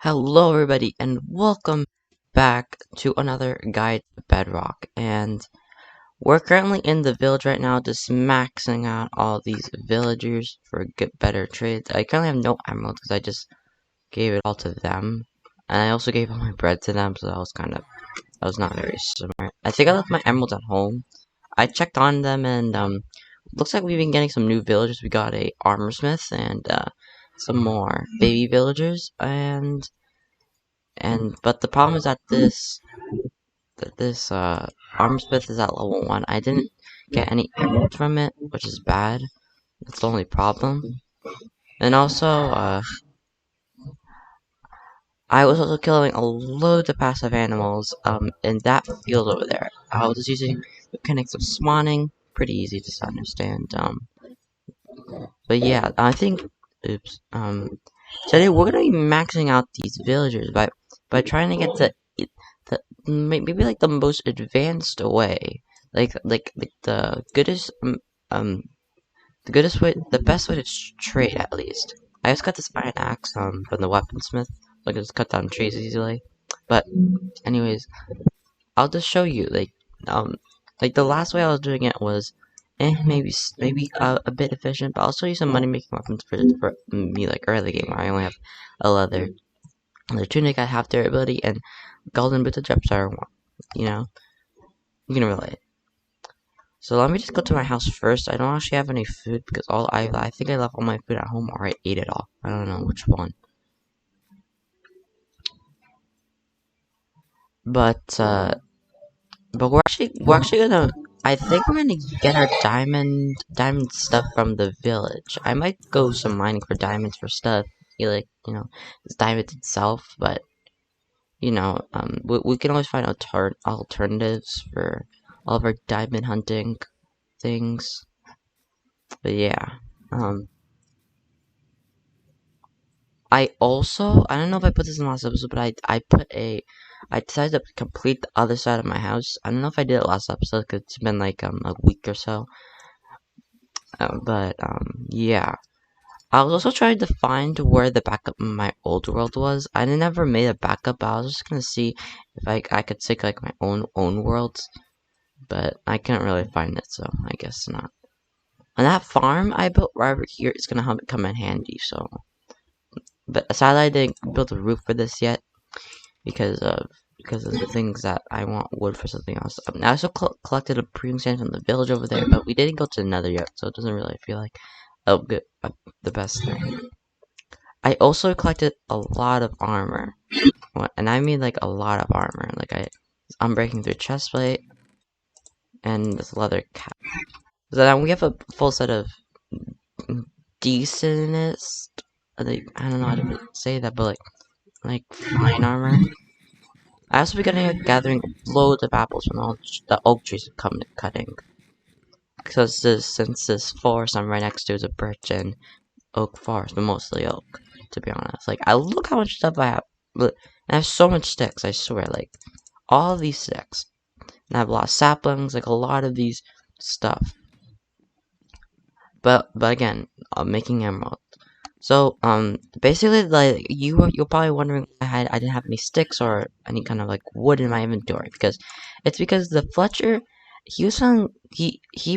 Hello everybody and welcome back to another guide to Bedrock, and we're currently in the village right now just maxing out all these villagers for get better trades. I currently have no emeralds because I just gave it all to them, and I also gave all my bread to them, so that was not very smart. I think I left my emeralds at home. I checked on them, and looks like we've been getting some new villagers. We got a armor smith and some more baby villagers, and but the problem is that this armsmith is at level 1. I didn't get any emeralds from it, which is bad. That's the only problem. And also, I was also killing a load of passive animals in that field over there. I was just using mechanics of spawning, pretty easy to understand. But yeah, I think oops. Today we're gonna be maxing out these villagers by trying to get maybe like the most advanced way, like um the best way to trade at least. I just got this iron axe from the weaponsmith, so I can just cut down trees easily. But anyways, I'll just show you um like the last way I was doing it was maybe a bit efficient, but I'll show you some money making weapons for me like early game where I only have a leather tunic, I have durability, and golden boots of Jepstar. You know, you can relate. So let me just go to my house first. I don't actually have any food because I think I left all my food at home or I ate it all. I don't know which one. But we're actually gonna I think we're gonna get our diamond stuff from the village. I might go some mining for diamonds for stuff. It's diamonds itself, but we can always find alternatives for all of our diamond hunting things. But yeah, um, I don't know if I put this in the last episode, but I decided to complete the other side of my house. I don't know if I did it last episode because it's been like a week or so. Yeah. I was also trying to find where the backup in my old world was. I never made a backup, but I was just gonna see if I could take like my own worlds, but I couldn't really find it, so I guess not. And that farm I built right over here is gonna come in handy. But sadly, I didn't build a roof for this yet because of the things that I want wood for something else. I also collected a premium sand from the village over there, but we didn't go to the nether yet, so it doesn't really feel like the best thing. I also collected a lot of armor, and I mean like a lot of armor. I'm breaking through chestplate and this leather cap. So now we have a full set of decentest. I don't know how to say that, but like fine armor. I also began gathering loads of apples from all the oak trees I'm cutting. Because since this forest I'm right next to is a birch and oak forest, but mostly oak, to be honest. Like, I look how much stuff I have. Look, I have so much sticks, I swear. Like, all of these sticks. And I have a lot of saplings, like a lot of these stuff. But again, I'm making emerald. So, basically, like, you're probably wondering why I didn't have any sticks or any kind of, like, wood in my inventory, it's because the Fletcher, he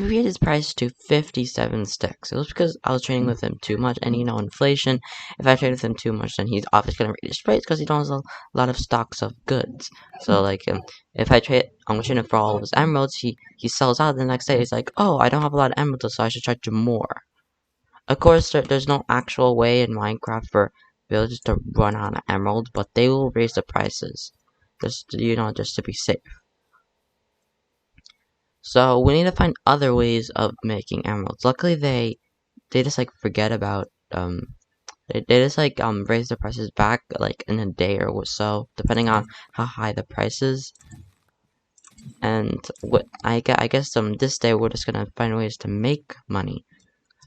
raised his price to 57 sticks. It was because I was trading with him too much, and inflation, if I trade with him too much, then he's obviously gonna raise his price because he don't have a lot of stocks of goods. So, like, if I'm trading for all of his emeralds, he sells out the next day, he's like, oh, I don't have a lot of emeralds, so I should charge you more. Of course, there's no actual way in Minecraft for villagers to run out of emeralds, but they will raise the prices, just to be safe. So we need to find other ways of making emeralds. Luckily, they just like forget about they just like raise the prices back like in a day or so, depending on how high the price is. And I guess this day we're just gonna find ways to make money.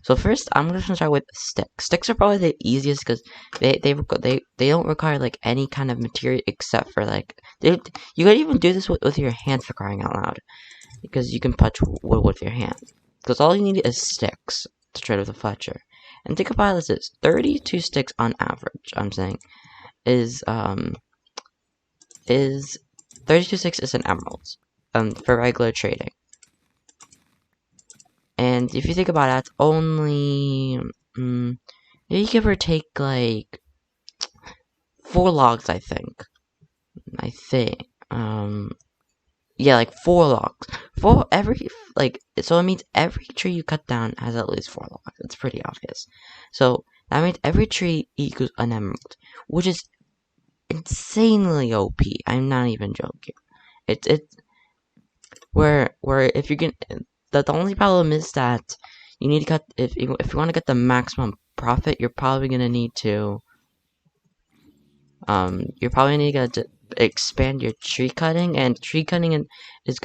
So first, I'm just gonna start with sticks. Sticks are probably the easiest because they don't require like any kind of material except for like you can even do this with your hands, for crying out loud, because you can punch wood with your hand. Because all you need is sticks to trade with a Fletcher. And think about this: 32 sticks on average. I'm saying, is um is 32.6 is an emerald for regular trading. And if you think about it, that's only maybe give or take like 4 logs, I think. Yeah, like 4 logs. For every so it means every tree you cut down has at least 4 logs. It's pretty obvious. So that means every tree equals an emerald, which is insanely OP. I'm not even joking. It's where if you can, the only problem is that you need to cut if you want to get the maximum profit, you're probably gonna need to expand your tree cutting, and tree cutting is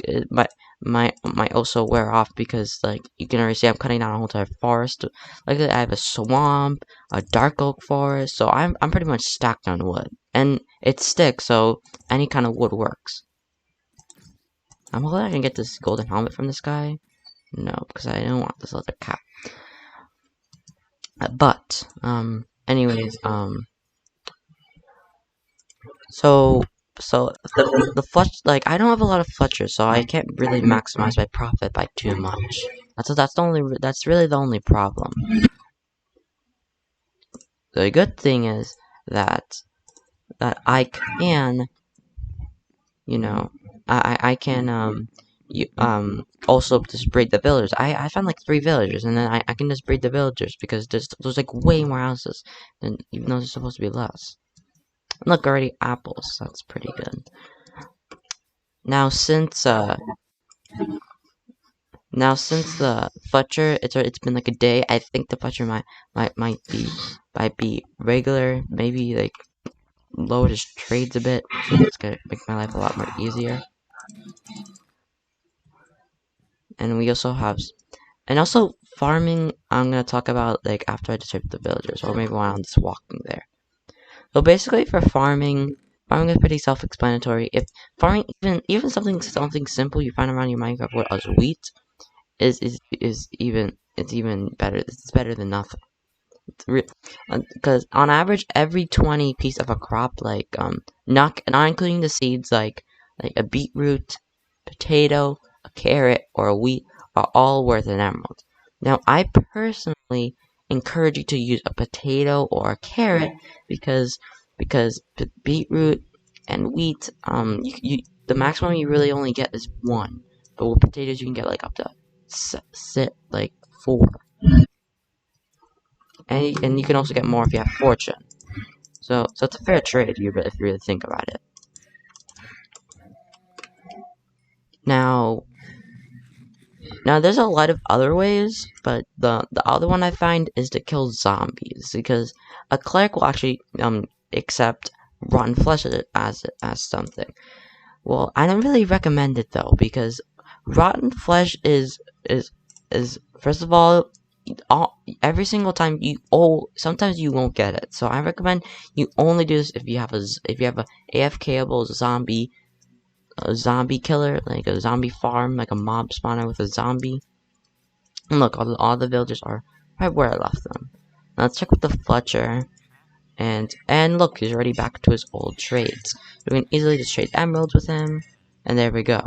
might also wear off because like you can already see I'm cutting down a whole entire forest. Like I have a swamp, a dark oak forest, so I'm pretty much stacked on wood, and it sticks, so any kind of wood works. I'm hoping I can get this golden helmet from this guy. No, because I don't want this leather cap. But anyways, so the fletch, like I don't have a lot of fletchers, so I can't really maximize my profit by too much. That's really the only problem. The good thing is that I can, you know, I can also just breed the villagers. I found like 3 villagers, and then I can just breed the villagers because there's like way more houses than even though there's supposed to be less. Look, already apples. That's pretty good. Now since the Fletcher, it's been like a day. I think the Fletcher might be regular. Maybe like lower his trades a bit. So it's gonna make my life a lot more easier. And we also have, and also farming. I'm gonna talk about like after I describe the villagers, or maybe while I'm just walking there. So basically, for farming is pretty self-explanatory. If farming, even something simple you find around your Minecraft world as wheat is even it's even better. It's better than nothing. Because on average, every 20 piece of a crop, like not including the seeds, like a beetroot, potato, a carrot, or a wheat, are all worth an emerald. Now, I personally encourage you to use a potato or a carrot because beetroot and wheat, the maximum you really only get is 1, but with potatoes you can get like up to like 4. And you can also get more if you have fortune. So it's a fair trade if you really think about it. Now there's a lot of other ways, but the other one I find is to kill zombies, because a cleric will actually accept rotten flesh as something. Well, I don't really recommend it though, because rotten flesh is first of all, every single time sometimes you won't get it. So I recommend you only do this if you have a AFKable zombie killer, like a zombie farm, like a mob spawner with a zombie. And look, all the villagers are right where I left them. Now let's check with the Fletcher, and look, he's already back to his old trades. We can easily just trade emeralds with him, and there we go.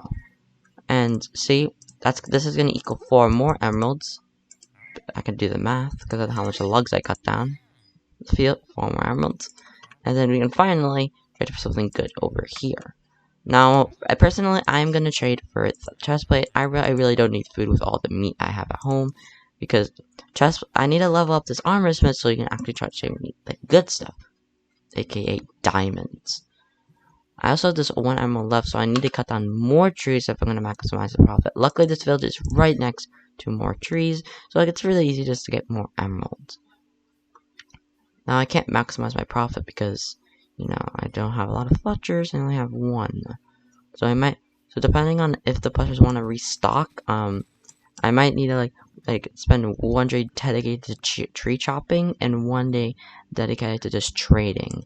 And see, this is gonna equal 4 more emeralds. I can do the math because of how much the lugs I cut down. Feel 4 more emeralds, and then we can finally trade for something good over here. Now, personally, I'm gonna trade for the chest plate. I really don't need food with all the meat I have at home, because I need to level up this armor smith so you can actually try to trade me the good stuff, aka diamonds. I also have this 1 emerald left, so I need to cut down more trees if I'm gonna maximize the profit. Luckily, this village is right next to more trees, so like it's really easy just to get more emeralds. Now I can't maximize my profit because, I don't have a lot of Fletchers, I only have 1. So depending on if the Fletchers want to restock, I might need to spend 1 day dedicated to tree chopping and 1 day dedicated to just trading.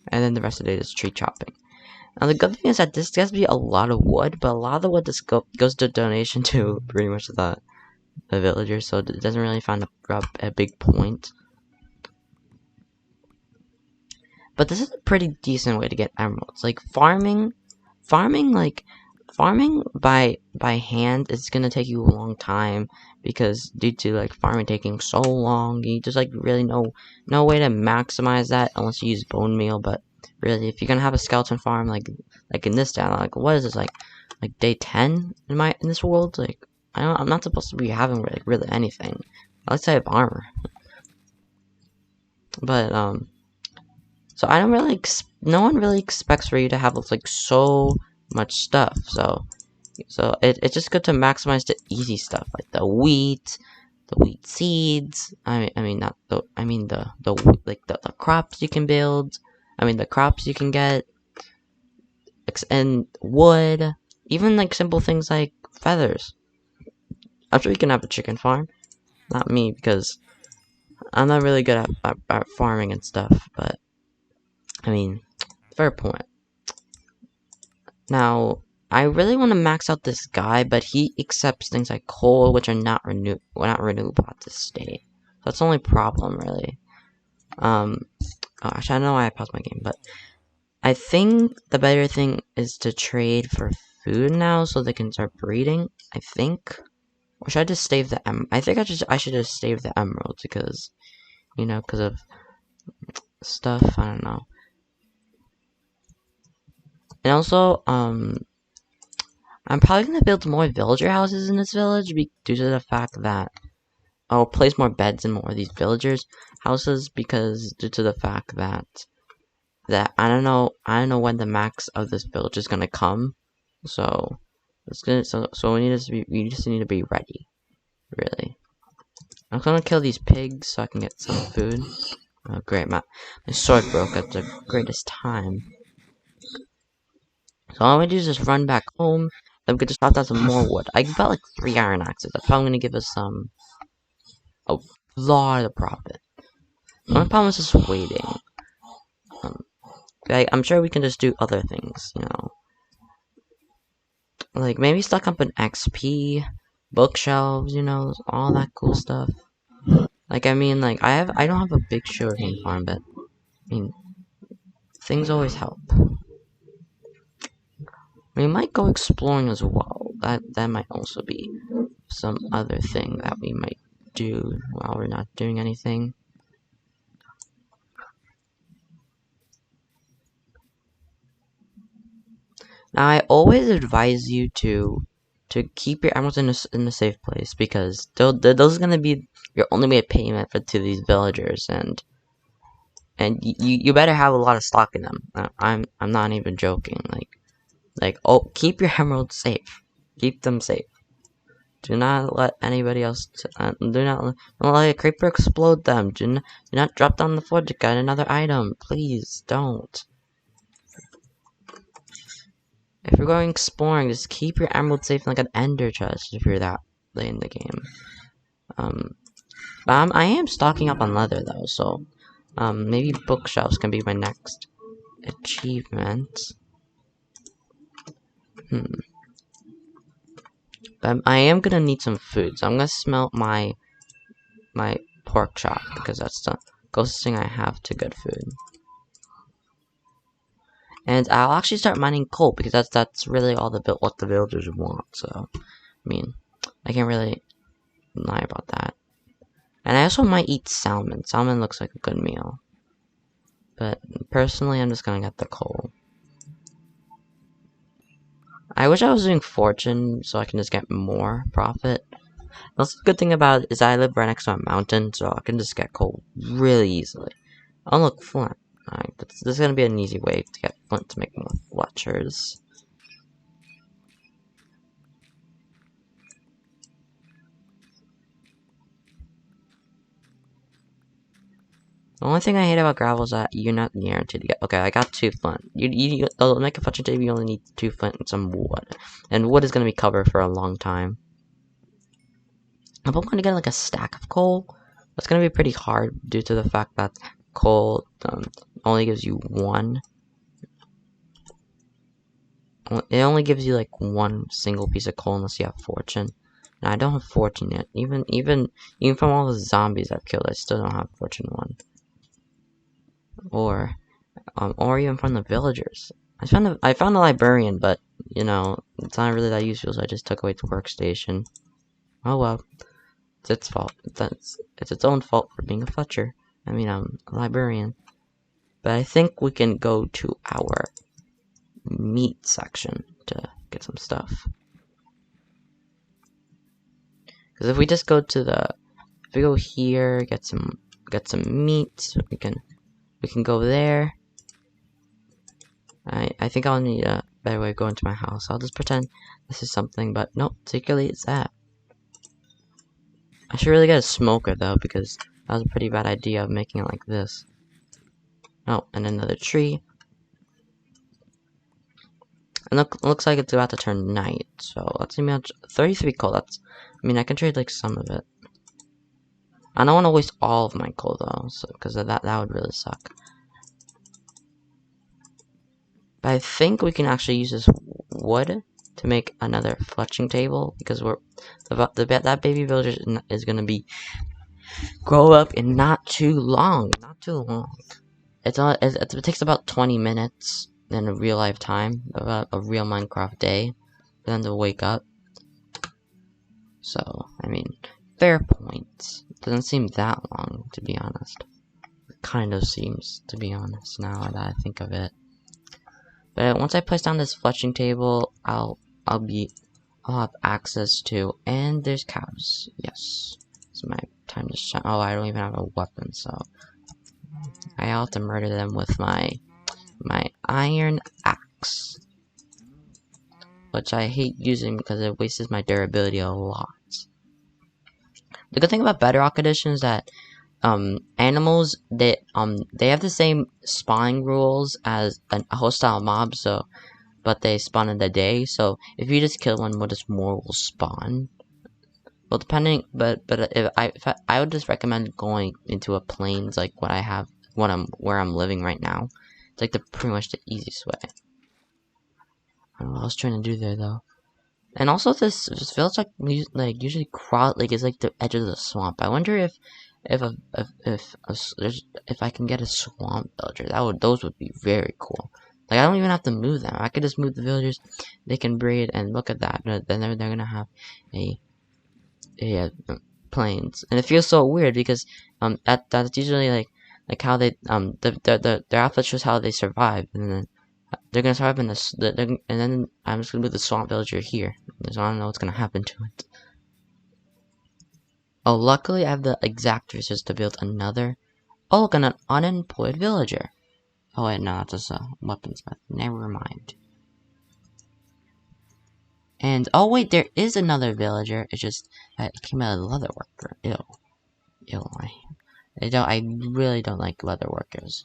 And then the rest of the day is tree chopping. Now the good thing is that this gets me a lot of wood, but a lot of the wood just goes to donation to pretty much the villagers, so it doesn't really find a big point. But this is a pretty decent way to get emeralds. Like farming by hand is gonna take you a long time because due to like farming taking so long, you just like really no way to maximize that unless you use bone meal. But really, if you're gonna have a skeleton farm like in this town, like what is this like day 10 in this world? Like I'm not supposed to be having really anything. At least I have armor, but so I don't really no one really expects for you to have like so much stuff. So it's just good to maximize the easy stuff like the wheat seeds. I mean not the I mean the crops you can build. I mean the crops you can get and wood. Even like simple things like feathers. I'm sure you can have a chicken farm. Not me because I'm not really good at farming and stuff. But I mean, fair point. Now, I really want to max out this guy, but he accepts things like coal, which are not renewable at this state. That's the only problem, really. Actually, I don't know why I paused my game, but I think the better thing is to trade for food now, so they can start breeding. I think, or should I just save the I think I should just save the emeralds because, because of stuff. I don't know. And also, I'm probably gonna build more villager houses in this village due to the fact that I'll place more beds in more of these villagers' houses because due to the fact that I don't know when the max of this village is gonna come, so we just need to be ready, really. I'm gonna kill these pigs so I can get some food. Oh great, my sword broke at the greatest time. So all we do is just run back home. Then we could just chop down some more wood. I got like 3 iron axes. That's probably gonna give us a lot of profit. My problem is just waiting. I'm sure we can just do other things, like maybe stock up an XP, bookshelves, all that cool stuff. Like I mean, like I don't have a big sugarcane farm, but I mean, things always help. We might go exploring as well. That might also be some other thing that we might do while we're not doing anything. Now, I always advise you to keep your emeralds in a safe place because those are gonna be your only way of payment to these villagers, and you better have a lot of stock in them. I'm not even joking. Oh, keep your emeralds safe. Keep them safe. Do not let anybody else. Don't let a creeper explode them. Do not drop down the floor to get another item. Please don't. If you're going exploring, just keep your emerald safe in like an ender chest if you're that late in the game. But I am stocking up on leather though, so maybe bookshelves can be my next achievement. But I am gonna need some food, so I'm gonna smelt my pork chop because that's the closest thing I have to good food. And I'll actually start mining coal because that's really all what the villagers want. So, I mean, I can't really lie about that. And I also might eat salmon. Salmon looks like a good meal. But personally, I'm just gonna get the coal. I wish I was doing fortune so I can just get more profit. That's the good thing about it is I live right next to a mountain, so I can just get coal really easily. Oh look, flint. This is gonna be an easy way to get flint to make more Fletchers. The only thing I hate about gravel is that you're not guaranteed to get. Okay, I got 2 flint. They'll make a Fletcher table. You only need 2 flint and some wood, and wood is gonna be covered for a long time. If I'm gonna get like a stack of coal, that's gonna be pretty hard due to the fact that coal only gives you 1. It only gives you like 1 single piece of coal unless you have fortune. And I don't have fortune yet. Even from all the zombies I've killed, I still don't have fortune 1. Or or even from the villagers. I found a librarian, but you know, it's not really that useful, so I just took away its workstation. Oh well, it's its fault. It's its own fault for being a Fletcher. I mean, I'm a librarian. But I think we can go to our meat section to get some stuff. Because if we just go to if we go here, get some meat, we can go there. I think I'll need a better way of going to my house. I'll just pretend this is something, but nope, secretly it's that. I should really get a smoker though, because that was a pretty bad idea of making it like this. Oh, and another tree. And looks like it's about to turn night, so let's see me 33 coal. I mean, I can trade like some of it. I don't want to waste all of my coal though, so because that would really suck. But I think we can actually use this wood to make another fletching table, because that baby villager is gonna be grow up in not too long. It takes about 20 minutes in a real life time, about a real Minecraft day, for them to wake up. So, I mean, fair point. Doesn't seem that long, to be honest. It kind of seems, to be honest, now that I think of it. But once I place down this fletching table, I'll have access to, and there's cows. Yes, it's my time to shine. Oh, I don't even have a weapon, so I'll have to murder them with my iron axe, which I hate using because it wastes my durability a lot. The good thing about Bedrock Edition is that animals they have the same spawning rules as a hostile mob, so but they spawn in the day. So if you just kill one, just more will spawn. Well, depending, but if I would just recommend going into a plains like what I have, where I'm living right now. It's like pretty much the easiest way. I don't know what I was trying to do there though. And also this feels like usually is like the edge of the swamp. I wonder if I can get a swamp villager. Those would be very cool. Like I don't even have to move them. I could just move the villagers. They can breed, and look at that. Then they're gonna have a plains, and it feels so weird because that's usually like how they their outfit shows how they survive, and then they're gonna survive in this, and then I'm just gonna move the swamp villager here. So I don't know what's gonna happen to it. Oh, luckily I have the exact resources to build another. Oh, look, an unemployed villager. Oh wait, no, that's just a weaponsmith. Never mind. And oh wait, there is another villager. It's just it came out of leather worker. Ew, ew. I really don't like leather workers.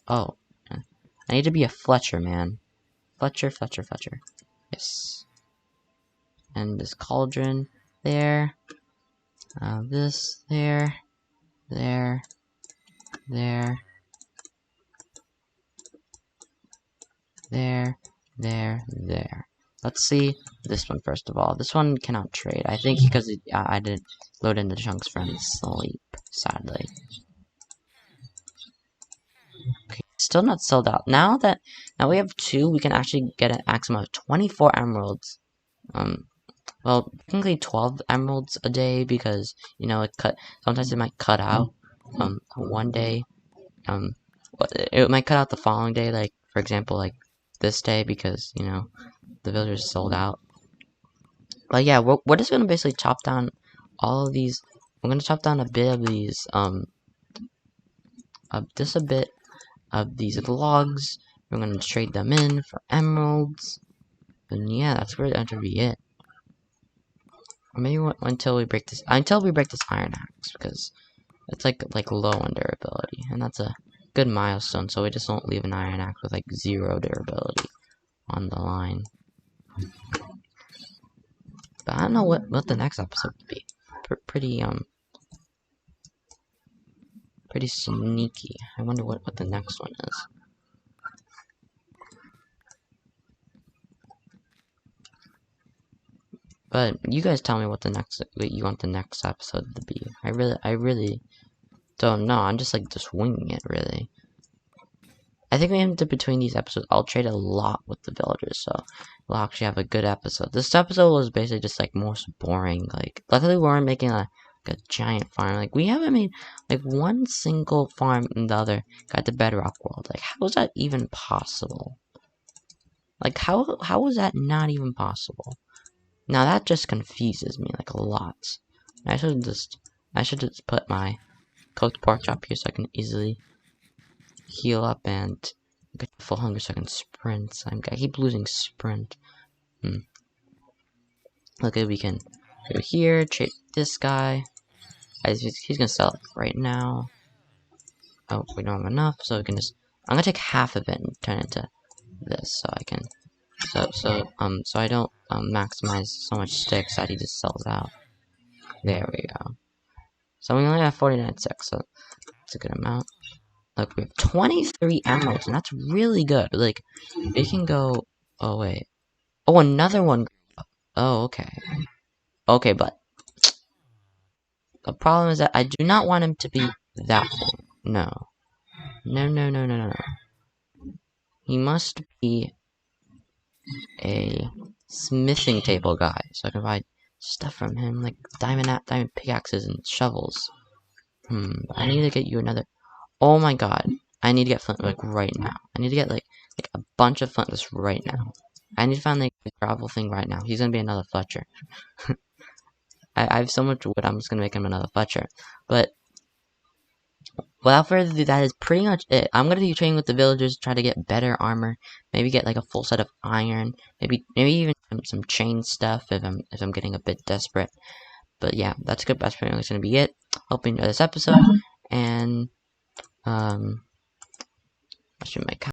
Oh, I need to be a Fletcher, man. Fletcher. Yes. And this cauldron there. This there. There. Let's see this one first of all. This one cannot trade. I think because I didn't load in the chunks from sleep, sadly. Okay, still not sold out. Now we have 2, we can actually get an maximum of 24 emeralds. Well, technically 12 emeralds a day because you know sometimes it might cut out. One day, it might cut out the following day. Like for example, like this day because you know the villagers sold out. But yeah, we're just gonna basically chop down all of these. We're gonna chop down a bit of these just a bit of these logs. We're gonna trade them in for emeralds, and yeah, that's going to be it. Or maybe until we break this iron axe, because it's like low on durability, and that's a good milestone. So we just don't leave an iron axe with like 0 durability on the line. But I don't know what the next episode would be. Pretty sneaky. I wonder what the next one is. But you guys tell me what you want the next episode to be. I really don't know. I'm just winging it really. I think we end up between these episodes. I'll trade a lot with the villagers, so we'll actually have a good episode. This episode was basically just like most boring. Like, luckily we weren't making like a giant farm. Like, we haven't made like one single farm in the other got the Bedrock world. Like, how is that even possible? Like, how is that not even possible? Now that just confuses me like a lot. I should just put my cooked pork chop here so I can easily heal up and get full hunger so I can sprint. I keep losing sprint. Okay, we can go here, trade this guy. He's gonna sell it right now. Oh, we don't have enough, so we can just. I'm gonna take half of it and turn it into this, so I can. So I don't maximize so much sticks that he just sells out. There we go. So we only have 49 sticks, so that's a good amount. Look, we have 23 emeralds, and that's really good. Like, we can go. Oh wait. Oh, another one. Oh, okay. Okay, but the problem is that I do not want him to be that thing. No. No, no, no, no, no, no. He must be a smithing table guy, so I can buy stuff from him, like diamond pickaxes and shovels. I need to get you another. Oh my god. I need to get flint like right now. I need to get like a bunch of flint right now. I need to find like the gravel thing right now. He's gonna be another Fletcher. I have so much wood, I'm just gonna make him another Fletcher. But without further ado, that is pretty much it. I'm gonna be training with the villagers, try to get better armor, maybe get like a full set of iron, maybe even some chain stuff if I'm getting a bit desperate. But yeah, that's good. That's pretty much gonna be it. Hope you enjoy this episode, and I should make